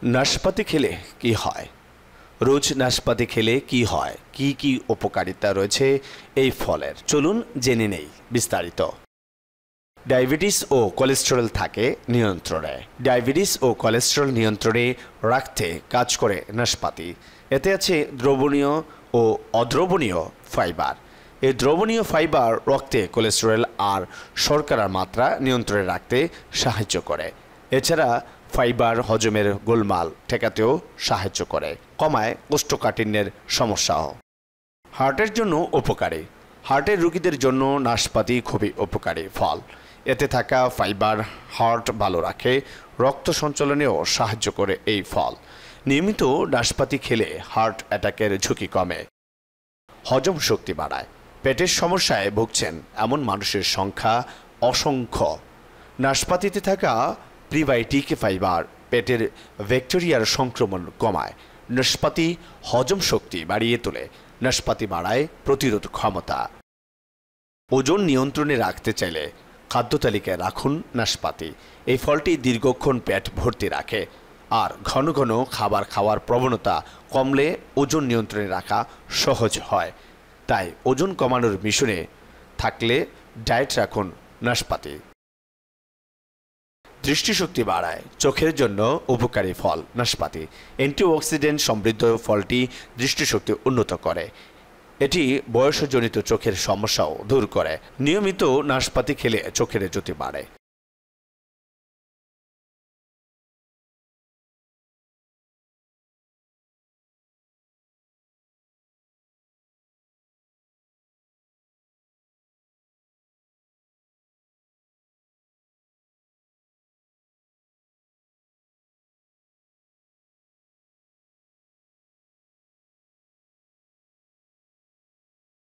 নাশপাতি খেলে কি হয়? রোজ নাশপাতি খেলে কি হয়, কি কি উপকারিতা রয়েছে এই ফলের, চলুন জেনে নেই বিস্তারিত। ডায়াবেটিস ও কোলেস্টেরল থাকে নিয়ন্ত্রণে। ডায়াবেটিস ও কোলেস্টেরল নিয়ন্ত্রণে রাখতে কাজ করে নাশপাতি। এতে আছে দ্রবণীয় ও অদ্রবণীয় ফাইবার। এই দ্রবণীয় ফাইবার রক্তে কোলেস্টেরল আর শর্করার মাত্রা নিয়ন্ত্রণে রাখতে সাহায্য করে। এছাড়া ফাইবার হজমের গোলমাল ঠেকাতেও সাহায্য করে, কমায় কোষ্ঠকাঠিন্যের সমস্যাও। হার্টের জন্য উপকারী। হার্টের রোগীদের জন্য নাশপাতি খুবই উপকারী ফল। এতে থাকা ফাইবার হার্ট ভালো রাখে, রক্ত সঞ্চালনেও সাহায্য করে এই ফল। নিয়মিত নাশপাতি খেলে হার্ট অ্যাটাকের ঝুঁকি কমে। হজম শক্তি বাড়ায়। পেটের সমস্যায় ভুগছেন এমন মানুষের সংখ্যা অসংখ্য। নাশপাতিতে থাকা প্রিবায়োটিক ফাইবার পেটের ব্যাকটেরিয়ার সংক্রমণ কমায়। নাশপাতি হজম শক্তি বাড়িয়ে তোলে। নাশপাতি বাড়ায় প্রতিরোধ ক্ষমতা। ওজন নিয়ন্ত্রণে রাখতে চাইলে খাদ্য তালিকায় রাখুন নাশপাতি। এই ফলটি দীর্ঘক্ষণ পেট ভর্তি রাখে, আর ঘন ঘন খাবার খাওয়ার প্রবণতা কমলে ওজন নিয়ন্ত্রণে রাখা সহজ হয়। তাই ওজন কমানোর মিশনে থাকলে ডায়েট রাখুন নাশপাতি। দৃষ্টিশক্তি বাড়ায়। চোখের জন্য উপকারী ফল নাশপাতি। অ্যান্টিঅক্সিডেন্ট সমৃদ্ধ ফলটি দৃষ্টিশক্তি উন্নত করে। এটি বয়সজনিত চোখের সমস্যাও দূর করে। নিয়মিত নাশপাতি খেলে চোখের জ্যোতি বাড়ে।